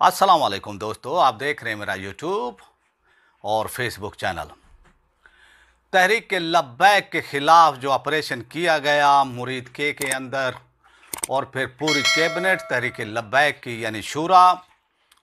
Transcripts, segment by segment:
अस्सलाम वालेकुम दोस्तों, आप देख रहे हैं मेरा यूट्यूब और फेसबुक चैनल। तहरीक लब्बैक के ख़िलाफ़ जो ऑपरेशन किया गया मुरीद के अंदर और फिर पूरी कैबिनेट तहरीक लब्बैक की यानी शूरा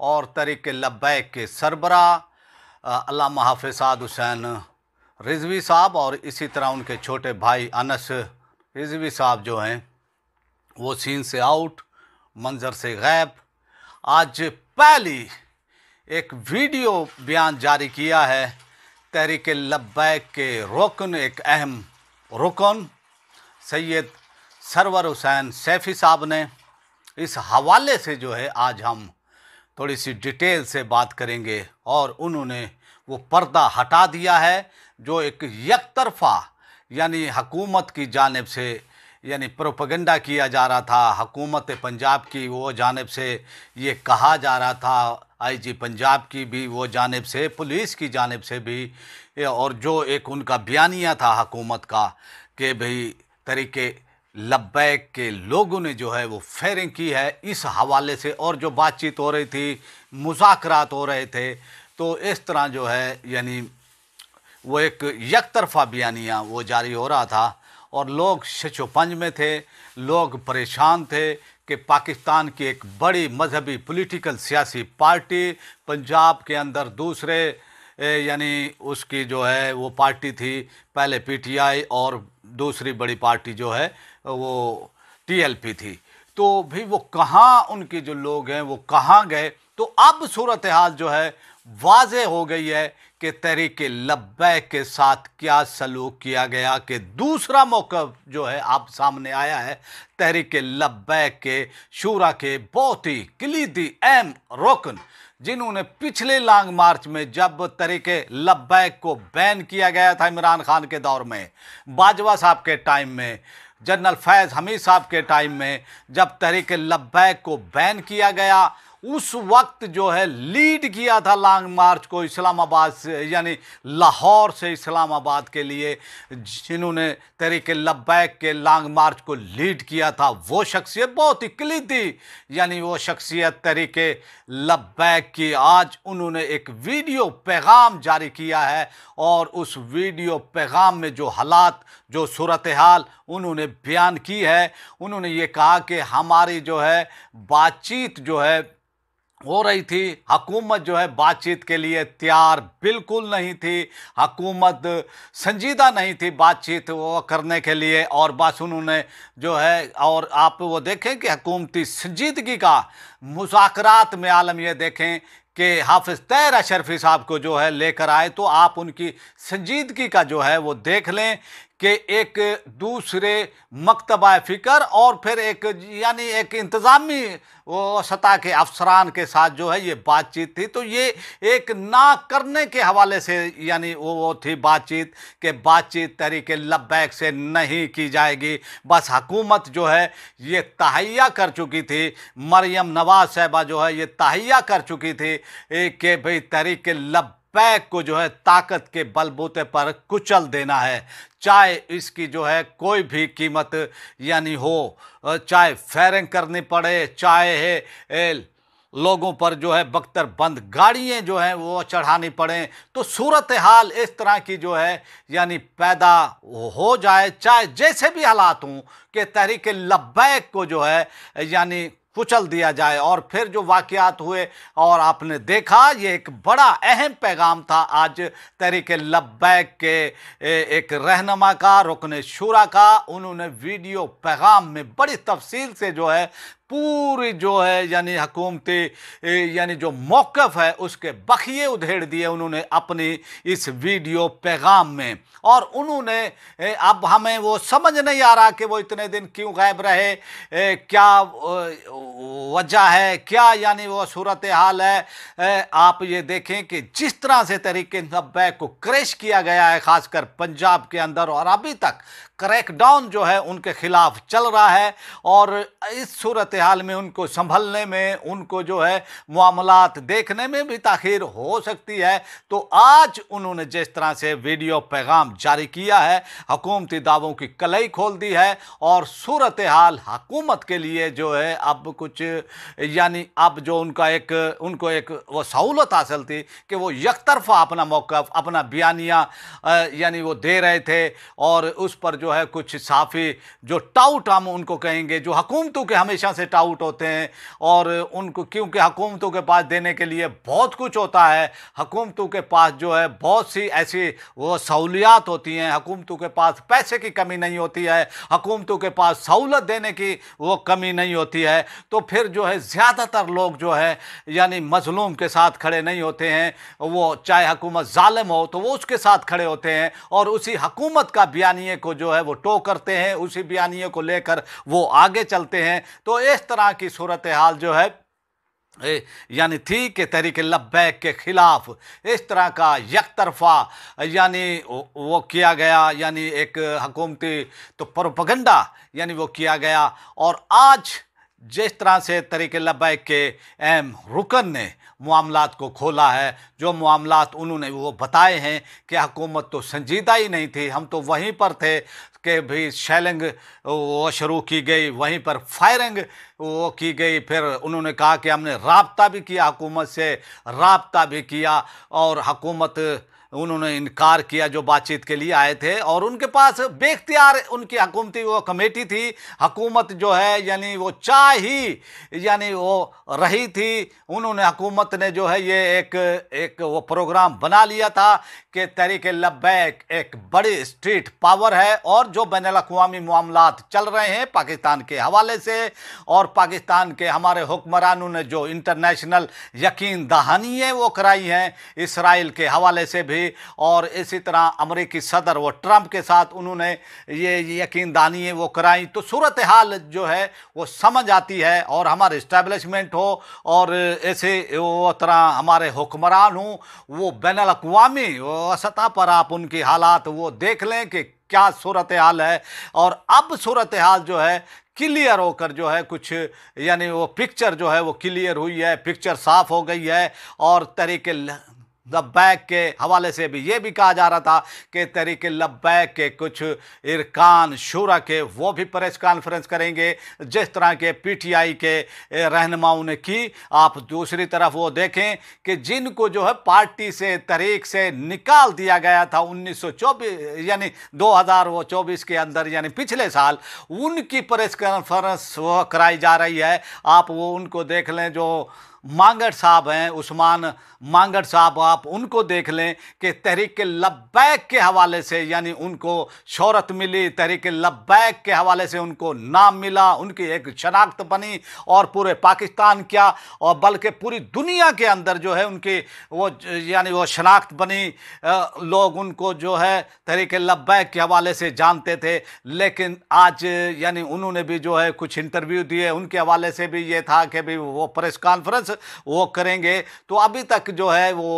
और तहरीक लब्बैक के सरबरा अल्लामा हाफ़िज़ साद हुसैन रिज़वी साहब और इसी तरह उनके छोटे भाई अनस रिज़वी साहब जो हैं वो सीन से आउट, मंज़र से गैब। आज पहली एक वीडियो बयान जारी किया है तहरीक लब्बैक के रुकन, एक अहम रुकन सैयद सरवर हुसैन सैफ़ी साहब ने। इस हवाले से जो है आज हम थोड़ी सी डिटेल से बात करेंगे और उन्होंने वो पर्दा हटा दिया है जो एक यकतरफ़ा यानी हुकूमत की जानिब से यानी प्रोपेगेंडा किया जा रहा था। हुकूमत पंजाब की वो जानिब से ये कहा जा रहा था, आईजी पंजाब की भी वो जानिब से, पुलिस की जानिब से भी, और जो एक उनका बयानिया था हुकूमत का कि भाई तहरीके लब्बैक के लोगों ने जो है वो फायरिंग की है। इस हवाले से और जो बातचीत हो रही थी, मुज़ाकरात हो रहे थे, तो इस तरह जो है यानी वो एक यकतरफ़ा बयानिया वो जारी हो रहा था और लोग शचोपंज में थे, लोग परेशान थे कि पाकिस्तान की एक बड़ी मजहबी पॉलिटिकल सियासी पार्टी पंजाब के अंदर दूसरे यानी उसकी जो है वो पार्टी थी, पहले पीटीआई और दूसरी बड़ी पार्टी जो है वो टीएलपी थी। तो भी वो कहाँ, उनके जो लोग हैं वो कहाँ गए? तो अब सूरत हाल जो है वाज़े हो गई है कि तहरीक लब्बैक के साथ क्या सलूक किया गया, कि दूसरा मौक़िफ़ जो है आप सामने आया है तहरीक लब्बैक के शूरा के बहुत ही कलीदी अहम रुकन, जिन्होंने पिछले लॉन्ग मार्च में जब तहरीक लब्बैक को बैन किया गया था इमरान खान के दौर में, बाजवा साहब के टाइम में, जनरल फैज़ हमीद साहब के टाइम में, जब तहरीक लब्बैक को बैन किया गया उस वक्त जो है लीड किया था लॉन्ग मार्च को इस्लामाबाद से यानी लाहौर से इस्लामाबाद के लिए, जिन्होंने तहरीक लब्बैक के लॉन्ग मार्च को लीड किया था वो शख्सियत बहुत ही कलीदी यानी वो शख्सियत तहरीक लब्बैक की। आज उन्होंने एक वीडियो पैगाम जारी किया है और उस वीडियो पैगाम में जो हालात, जो सूरत हाल उन्होंने बयान की है, उन्होंने ये कहा कि हमारी जो है बातचीत जो है हो रही थी, हुकूमत जो है बातचीत के लिए तैयार बिल्कुल नहीं थी, हुकूमत संजीदा नहीं थी बातचीत वो करने के लिए, और बस उन्होंने जो है, और आप वो देखें कि हुकूमती संजीदगी का मुज़ाकरात में आलम ये देखें कि हाफ़िज़ तैयब अशरफी साहब को जो है लेकर आए, तो आप उनकी संजीदगी का जो है वो देख लें कि एक दूसरे मकतबा फ़िक्र और फिर एक यानी एक इंतज़ामी वो सतह के अफसरान के साथ जो है ये बातचीत थी। तो ये एक ना करने के हवाले से यानी वो थी बातचीत कि बातचीत तहरीक लब्बैक से नहीं की जाएगी। बस हुकूमत जो है ये तहैया कर चुकी थी, मरियम नवाज़ साहिबा जो है ये तहैया कर चुकी थी कि भाई तहरीक लब्बैक को जो है ताकत के बलबूते पर कुचल देना है, चाहे इसकी जो है कोई भी कीमत यानी हो, चाहे फायरिंग करनी पड़े, चाहे है लोगों पर जो है बख्तर बंद गाड़ियाँ जो हैं वो चढ़ानी पड़ें। तो सूरत हाल इस तरह की जो है यानी पैदा हो जाए, चाहे जैसे भी हालात हों, कि तहरीक लब्बैक को जो है यानी कुचल दिया जाए। और फिर जो वाक़यात हुए और आपने देखा, ये एक बड़ा अहम पैगाम था आज तहरीक लब्बैक के एक रहनुमा का, रुकन शूरा का। उन्होंने वीडियो पैगाम में बड़ी तफसील से जो है पूरी जो है यानी हुकूमती यानी जो मौक़िफ़ है उसके बखिए उधेड़ दिए उन्होंने अपनी इस वीडियो पैगाम में। और उन्होंने अब हमें वो समझ नहीं आ रहा कि वो इतने दिन क्यों गायब रहे, क्या वजह है, क्या यानी वो सूरत हाल है। आप ये देखें कि जिस तरह से तहरीक लब्बैक को क्रैश किया गया है ख़ासकर पंजाब के अंदर, और अभी तक کریک ڈاؤن جو ہے ان کے خلاف چل رہا ہے، اور اس صورتحال میں ان کو سنبھلنے میں، ان کو جو ہے معاملات دیکھنے میں بھی تاخیر ہو سکتی ہے۔ تو آج انہوں نے جس طرح سے ویڈیو پیغام جاری کیا ہے، حکومتی دعووں کی کلئی کھول دی ہے، اور صورتحال حکومت کے لیے جو ہے اب کچھ یعنی اب جو ان کو ایک وہ سہولت حاصل تھی کہ وہ یک طرفہ اپنا موقف، اپنا بیانیہ یعنی وہ دے رہے تھے، اور اس پر جو ہے کچھ صحافی جو ٹاؤٹ ہم ان کو کہیں گے، جو حکومتوں کے ہمیشہ سے ٹاؤٹ ہوتے ہیں، اور ان کو کیونکہ حکومتوں کے پاس دینے کے لیے بہت کچھ ہوتا ہے، حکومتوں کے پاس جو ہے بہت سی ایسی وہ سہولیات ہوتی ہیں، حکومتوں کے پاس پیسے کی کمی نہیں ہوتی ہے، حکومتوں کے پاس سہولت دینے کی وہ کمی نہیں ہوتی ہے، تو پھر جو ہے زیادہ تر لوگ جو ہے یعنی مظلوم کے ساتھ کھڑے نہیں ہوتے ہیں، وہ چاہے حکومت ظالم ہو تو وہ اس کے ساتھ کھڑے ہوتے ہیں، اور اسی حکومت کا بیانیے کو جو ہے وہ ٹو کرتے ہیں، اسی بیانیے کو لے کر وہ آگے چلتے ہیں۔ تو اس طرح کی صورتحال جو ہے یعنی تھی کہ تحریک لبیک کے خلاف اس طرح کا یک طرفہ یعنی وہ کیا گیا، یعنی ایک حکومتی تو پروپیگنڈا یعنی وہ کیا گیا، اور آج جس طرح سے تحریک لبیک کے اہم رکن نے معاملات کو کھولا ہے، جو معاملات انہوں نے وہ بتائے ہیں کہ حکومت تو سنجیدہ ہی نہیں تھی، ہم تو وہیں پر تھے کہ بھی شیلنگ وہ شروع کی گئی، وہیں پر فائرنگ وہ کی گئی، پھر انہوں نے کہا کہ ہم نے رابطہ بھی کیا، حکومت سے رابطہ بھی کیا، اور حکومت انہوں نے انکار کیا جو بات چیت کے لیے آئے تھے، اور ان کے پاس بے اختیار ان کی حکومتی وہ کمیٹی تھی، حکومت جو ہے یعنی وہ چاہ ہی یعنی وہ رہی تھی، انہوں نے حکومت نے جو ہے یہ ایک وہ پروگرام بنا لیا تھا کہ تحریک لبیک ایک بڑی اسٹریٹ پاور ہے، اور جو بین الاقوامی معاملات چل رہے ہیں پاکستان کے حوالے سے، اور پاکستان کے ہمارے حکمرانوں نے جو انٹرنیشنل یقین دہانیاں وہ کرائی ہیں اسرائیل کے حوالے سے بھی، اور اسی طرح امریکی صدر وہ ٹرمپ کے ساتھ انہوں نے یہ یقین دہانیاں وہ کرائیں، تو صورتحال جو ہے وہ سمجھ آتی ہے، اور ہمارے اسٹیبلشمنٹ ہو اور ایسے وہ طرح ہمارے حکمران ہوں، وہ بین الاقوامی سطح پر آپ ان کی حالات وہ دیکھ لیں کہ کیا صورتحال ہے، اور اب صورتحال جو ہے کلیئر ہو کر جو ہے کچھ یعنی وہ پکچر جو ہے وہ کلیئر ہوئی ہے، پکچر صاف ہو گئی ہے، اور تحریک لبیک کے حوالے سے بھی یہ بھی کہا جا رہا تھا کہ تحریک لبیک کے کچھ ارکان شورا کے وہ بھی پریس کانفرنس کریں گے، جس طرح کے پی ٹی آئی کے رہنماؤں نے کی۔ آپ دوسری طرف وہ دیکھیں کہ جن کو جو ہے پارٹی سے تحریک سے نکال دیا گیا تھا 1924 یعنی 2024 کے اندر یعنی پچھلے سال، ان کی پریس کانفرنس وہ کرائی جا رہی ہے۔ آپ وہ ان کو دیکھ لیں جو مانگڑ صاحب ہیں، عثمان مانگڑ صاحب، آپ ان کو دیکھ لیں کہ تحریک لبیک کے حوالے سے یعنی ان کو شہرت ملی، تحریک لبیک کے حوالے سے ان کو نام ملا، ان کی ایک شناخت بنی، اور پورے پاکستان کیا اور بلکہ پوری دنیا کے اندر جو ہے ان کی وہ یعنی وہ شناخت بنی، لوگ ان کو جو ہے تحریک لبیک کے حوالے سے جانتے تھے۔ لیکن آج یعنی انہوں نے بھی جو ہے کچھ انٹرویو دیے، ان کے حوالے سے بھی یہ تھا کہ بھی وہ پریس کانفرنس وہ کریں گے، تو ابھی تک جو ہے وہ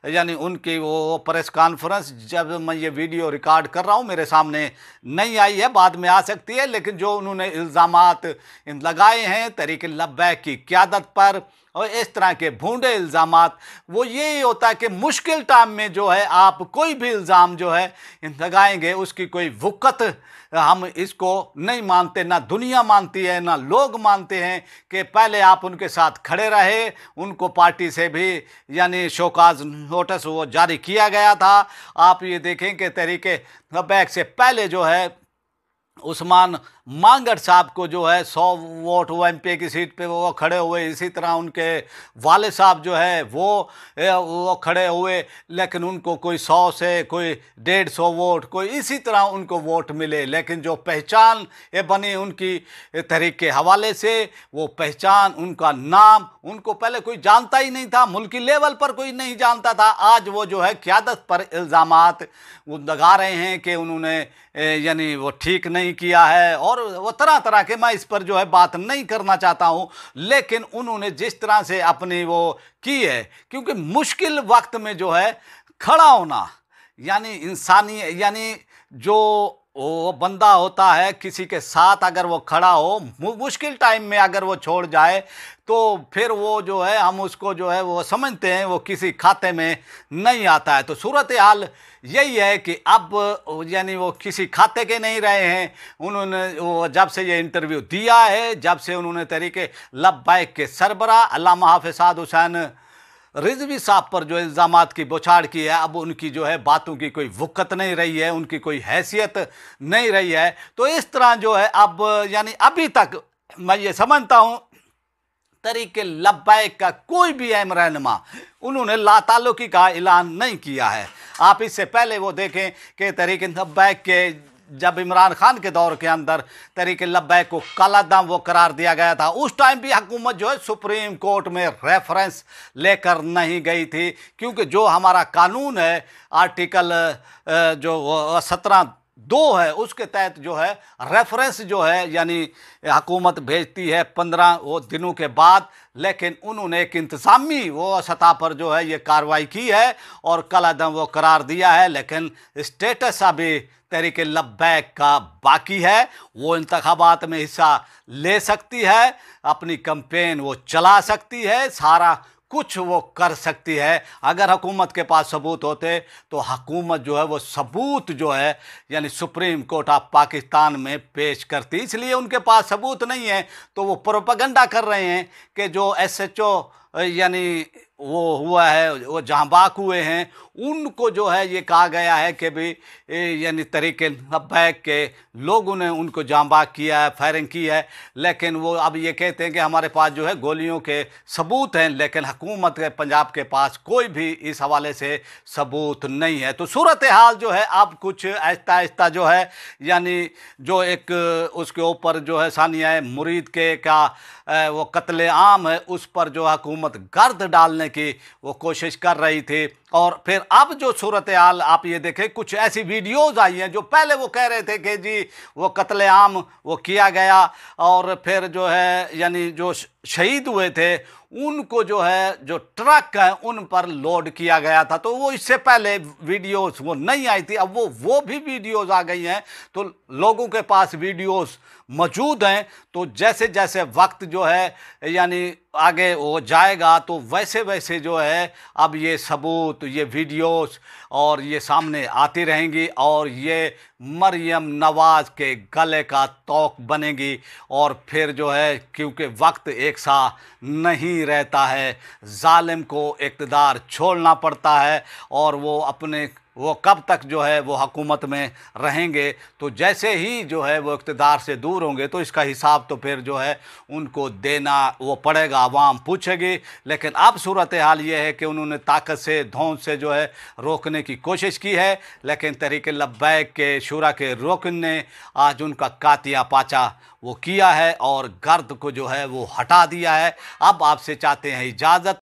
یعنی ان کی وہ پریس کانفرنس جب میں یہ ویڈیو ریکارڈ کر رہا ہوں میرے سامنے نہیں آئی ہے، بعد میں آ سکتی ہے، لیکن جو انہوں نے الزامات لگائے ہیں تحریک لبیک کی قیادت پر اور اس طرح کے بھونڈے الزامات، وہ یہی ہوتا ہے کہ مشکل ٹائم میں جو ہے آپ کوئی بھی الزام جو ہے لگائیں گے اس کی کوئی وقت ہم اس کو نہیں مانتے، نہ دنیا مانتی ہے نہ لوگ مانتے ہیں کہ پہلے آپ ان کے ساتھ کھڑے رہے، ان کو پارٹی سے بھی یعنی شوکاز نوٹس وہ جاری کیا گیا تھا۔ آپ یہ دیکھیں کہ تحریک لبیک سے پہلے جو ہے عثمان مانگڑ صاحب کو جو ہے 100 ووٹ وہ ایم پی کی سیٹ پہ وہ کھڑے ہوئے، اسی طرح ان کے والد صاحب جو ہے وہ کھڑے ہوئے، لیکن ان کو کوئی 100 سے کوئی 150 ووٹ کوئی اسی طرح ان کو ووٹ ملے، لیکن جو پہچان یہ بنی ان کی تحریک کے حوالے سے، وہ پہچان ان کا نام ان کو پہلے کوئی جانتا ہی نہیں تھا، ملکی لیول پر کوئی نہیں جانتا تھا، آج وہ جو ہے قیادت پر الزامات وہ لگا رہے ہیں کہ انہوں نے یعنی وہ ٹھیک نہیں کیا ہے، اور وہ طرح طرح کے، میں اس پر جو ہے بات نہیں کرنا چاہتا ہوں، لیکن انہوں نے جس طرح سے اپنی وہ کی ہے، کیونکہ مشکل وقت میں جو ہے کھڑا ہونا یعنی انسانی یعنی جو वो बंदा होता है, किसी के साथ अगर वो खड़ा हो, मुश्किल टाइम में अगर वो छोड़ जाए तो फिर वो जो है हम उसको जो है वो समझते हैं वो किसी खाते में नहीं आता है। तो सूरत हाल यही है कि अब यानी वो किसी खाते के नहीं रहे हैं। उन्होंने वो जब से ये इंटरव्यू दिया है, जब से उन्होंने तहरीक लब्बैक के सरबराह अल्लामा हाफिज साद हुसैन रिजवी साहब पर जो इल्ज़ामात की बौछार की है, अब उनकी जो है बातों की कोई वक़्त नहीं रही है, उनकी कोई हैसियत नहीं रही है। तो इस तरह जो है अब यानी अभी तक मैं ये समझता हूँ तहरीक लब्बैक का कोई भी अहम रहनुमा उन्होंने लाताल्लुकी का ऐलान नहीं किया है। आप इससे पहले वो देखें कि तहरीक लब्बैक के जब इमरान खान के दौर के अंदर तहरीक लब्बैक को कालादम वो करार दिया गया था, उस टाइम भी हुकूमत जो है सुप्रीम कोर्ट में रेफरेंस लेकर नहीं गई थी, क्योंकि जो हमारा कानून है आर्टिकल जो 17(2) है उसके तहत जो है रेफरेंस जो है यानी हुकूमत भेजती है 15 वो दिनों के बाद। लेकिन उन्होंने एक इंतज़ामी वो सतह पर जो है ये कार्रवाई की है और कलादम वो करार दिया है, लेकिन स्टेटस अभी तहरीक लब्बैक का बाकी है। वो इंतखाबात में हिस्सा ले सकती है, अपनी कैंपेन वो चला सकती है, सारा कुछ वो कर सकती है। अगर हुकूमत के पास सबूत होते तो हुकूमत जो है वो सबूत जो है यानी सुप्रीम कोर्ट ऑफ पाकिस्तान में पेश करती। इसलिए उनके पास सबूत नहीं है तो वो प्रोपेगेंडा कर रहे हैं कि जो SHO यानी वो हुआ है, वो जहाँ बाक हुए हैं, उनको जो है ये कहा गया है कि भी यानी तहरीक लब्बैक के लोगों ने उनको जहाँ बाक किया है, फायरिंग की है। लेकिन वो अब ये कहते हैं कि हमारे पास जो है गोलियों के सबूत हैं, लेकिन हुकूमत के पंजाब के पास कोई भी इस हवाले से सबूत नहीं है। तो सूरत हाल जो है अब कुछ आहिस्ता आहिस्ता जो है यानी जो एक उसके ऊपर जो है सानिया मुरीद के का वो कत्ले आम है, उस पर जो हुकूमत गर्द डालने की वो कोशिश कर रही थी। और फिर अब जो सूरत हाल आप ये देखें, कुछ ऐसी वीडियोज़ आई हैं जो पहले वो कह रहे थे कि जी वो कत्ले आम वो किया गया और फिर जो है यानी जो शहीद हुए थे उनको जो है जो ट्रक हैं उन पर लोड किया गया था। तो वो इससे पहले वीडियोस वो नहीं आई थी, अब वो भी वीडियोस आ गई हैं, तो लोगों के पास वीडियोस मौजूद हैं। तो जैसे जैसे वक्त जो है यानी आगे हो जाएगा तो वैसे वैसे जो है अब ये सबूत, ये वीडियोस और ये सामने आती रहेंगी और ये मरियम नवाज़ के गले का तोक बनेगी। और फिर जो है क्योंकि वक्त एक सा नहीं रहता है, जालिम को इक़्तिदार छोड़ना पड़ता है और वो कब तक जो है वो हुकूमत में रहेंगे। तो जैसे ही जो है वो इक़्तिदार से दूर होंगे तो इसका हिसाब तो फिर जो है उनको देना वो पड़ेगा, आवाम पूछेगी। लेकिन अब सूरत हाल ये है कि उन्होंने ताकत से धौंस से जो है रोकने की कोशिश की है, लेकिन तहरीक लब्बैक के शुरा के रुकन ने आज उनका कातिया पाचा वो किया है और गर्द को जो है वो हटा दिया है। अब आपसे चाहते हैं इजाज़त।